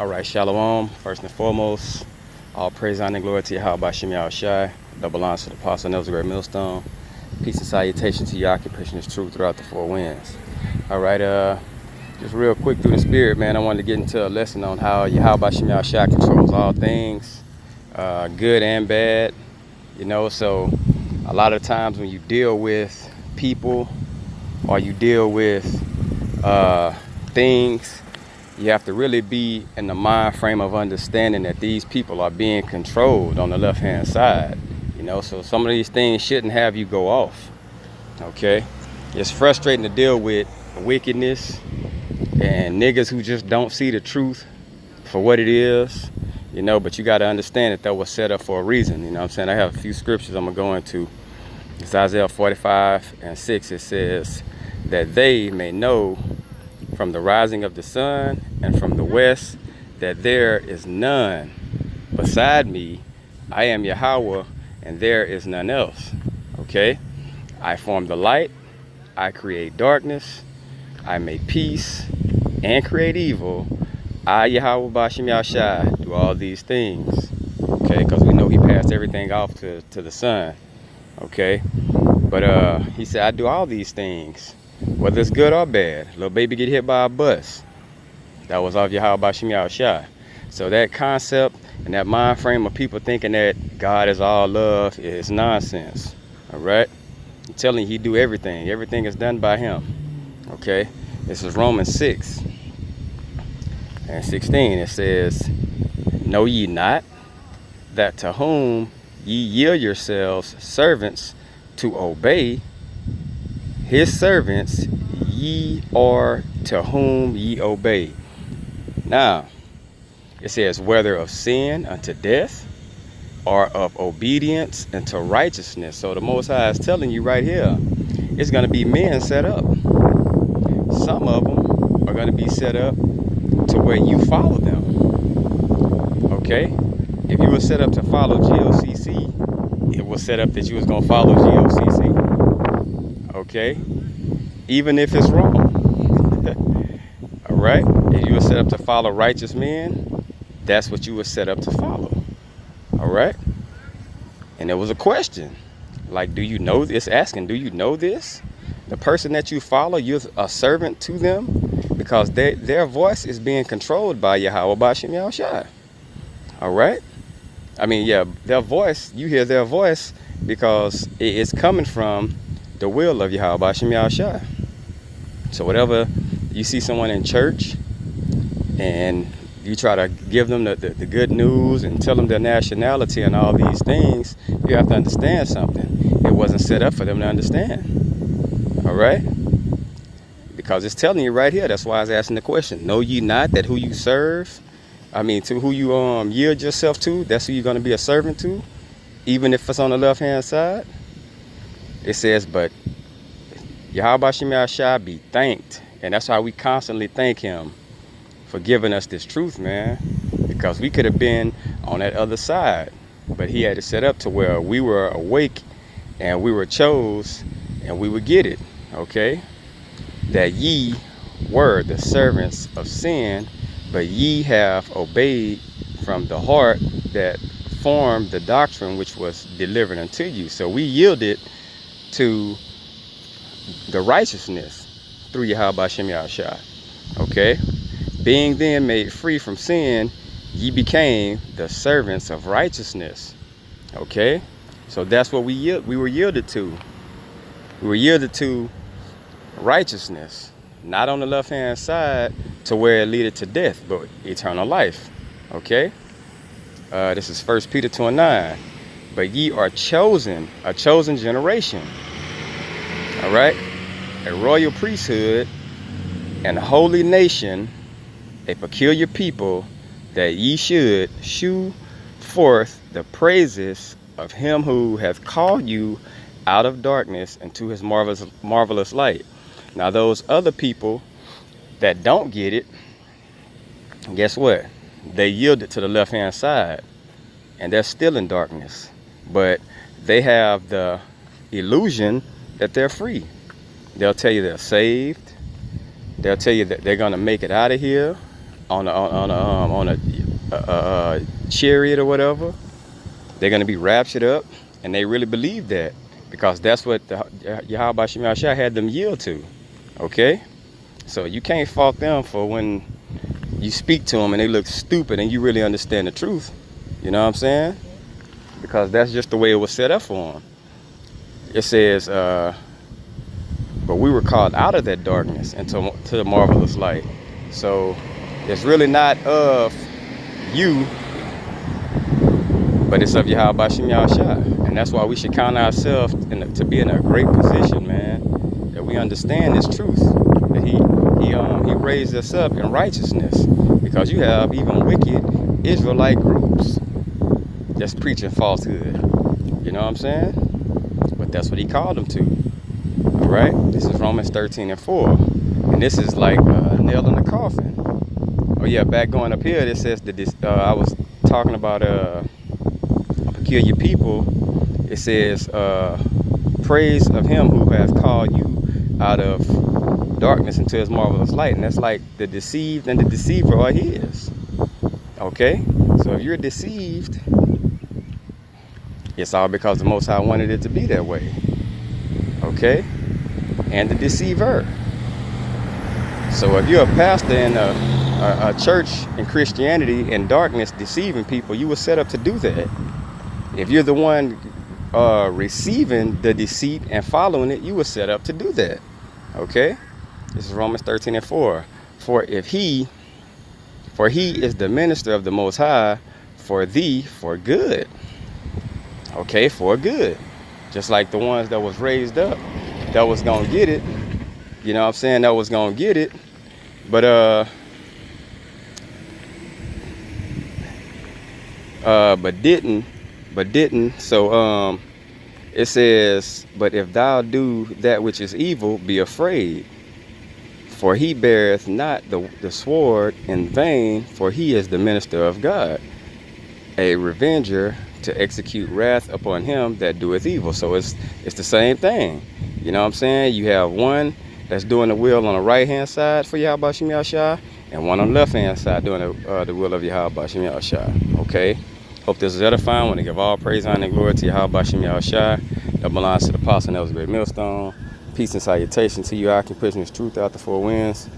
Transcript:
All right, Shalom. First and foremost, all praise, honor, and glory to Yahweh Bashim Yahushai. Double honor to the Apostle Nelson Great Millstone. Peace and salutation to your occupation is true throughout the four winds. All right, just real quick through the spirit, man. I wanted to get into a lesson on how Yahweh Bashim Yahushai controls all things, good and bad. You know, so a lot of times when you deal with people or you deal with things, you have to really be in the mind frame of understanding that these people are being controlled on the left hand side. You know, so some of these things shouldn't have you go off. Okay, it's frustrating to deal with wickedness and niggas who just don't see the truth for what it is. You know, but you got to understand that was set up for a reason. You know what I'm saying? I have a few scriptures I'm gonna go into. It's Isaiah 45:6. It says that they may know from the rising of the sun and from the west that there is none beside me. I am Yahweh and there is none else. Okay, I form the light, I create darkness, I make peace and create evil. I, Yahweh Bashim Yahushai, do all these things. Okay, because we know he passed everything off to the sun. Okay, but he said I do all these things, whether it's good or bad. Little baby get hit by a bus. That was off Yahweh Bashim Yahushai. So that concept and that mind frame of people thinking that God is all love is nonsense. All right, I'm telling you, he do everything. Everything is done by him. Okay, this is Romans 6:16. It says, know ye not that to whom ye yield yourselves servants to obey, his servants ye are to whom ye obey. Now, it says, whether of sin unto death or of obedience unto righteousness. So the Most High is telling you right here, it's going to be men set up. Some of them are going to be set up to where you follow them. Okay? If you were set up to follow GOCC, it was set up that you was going to follow GOCC. Okay? Even if it's wrong. All right? If you were set up to follow righteous men, that's what you were set up to follow. All right? And there was a question. Like, do you know this? Asking, do you know this? The person that you follow, you're a servant to them because their voice is being controlled by Yahweh Bashim Yahushai. All right? I mean, yeah, their voice, you hear their voice because it's coming from the will of Yahweh Bashim Yahushai. So whatever you see someone in church and you try to give them the good news and tell them their nationality and all these things, you have to understand something. It wasn't set up for them to understand. All right? Because it's telling you right here. That's why I was asking the question. Know ye not that who you serve, to who you yield yourself to, that's who you're going to be a servant to, even if it's on the left-hand side? It says, but Yahweh Bashim Yahushai be thanked. And that's how we constantly thank him for giving us this truth, man. Because we could have been on that other side. But he had it set up to where we were awake and we were chose and we would get it. Okay? That ye were the servants of sin, but ye have obeyed from the heart that formed the doctrine which was delivered unto you. So we yielded to the righteousness through Yahweh Bashim Yahushai. Okay? Being then made free from sin, ye became the servants of righteousness. Okay? So that's what we were yielded to. We were yielded to righteousness, not on the left-hand side to where it leaded to death, but eternal life. Okay? This is 1 Peter 2:9. But ye are chosen, a chosen generation. All right? A royal priesthood and a holy nation, a peculiar people, that ye should shew forth the praises of him who hath called you out of darkness into his marvelous light. Now those other people that don't get it, guess what? They yielded to the left-hand side and they're still in darkness. But they have the illusion that they're free. They'll tell you they're saved. They'll tell you that they're going to make it out of here on a chariot or whatever. They're going to be raptured up, and they really believe that because that's what Yahweh Shem Yahshua had them yield to. Okay, so you can't fault them for when you speak to them and they look stupid and you really understand the truth. You know what I'm saying? Because that's just the way it was set up for them. It says, but we were called out of that darkness into the marvelous light. So it's really not of you, but it's of Yahweh Shem Yahshua. And that's why we should count ourselves to be in a great position, man, that we understand this truth, that he raised us up in righteousness, because you have even wicked Israelite groups just preaching falsehood. You know what I'm saying? But that's what he called them to. All right, this is Romans 13:4, and this is like a nail in the coffin. Oh yeah, back going up here, it says that this. I was talking about a peculiar people. It says, "Praise of him who hath called you out of darkness into his marvelous light," and that's like the deceived and the deceiver are his. Okay, so if you're deceived, it's all because the Most High wanted it to be that way. Okay, and the deceiver. So if you're a pastor in a church in Christianity in darkness deceiving people, you were set up to do that. If you're the one receiving the deceit and following it, you were set up to do that. Okay, this is Romans 13:4. For he is the minister of the Most High for thee for good. Okay, for good. Just like the ones that was raised up, that was gonna get it. You know what I'm saying? That was gonna get it. But didn't. So it says, but if thou do that which is evil, be afraid. For he beareth not the sword in vain, for he is the minister of God, a revenger to execute wrath upon him that doeth evil. So it's the same thing. You know what I'm saying? You have one that's doing the will on the right hand side for Yahweh Shem Yahshua, and one on the left hand side doing the will of Yahweh Shem Yahshua. Okay? Hope this is edifying. I want to give all praise, honor, and glory to Yahweh Shem Yahshua. That belongs to the apostle, and that was a great millstone. Peace and salutation to you, our prisoners, truth out the four winds.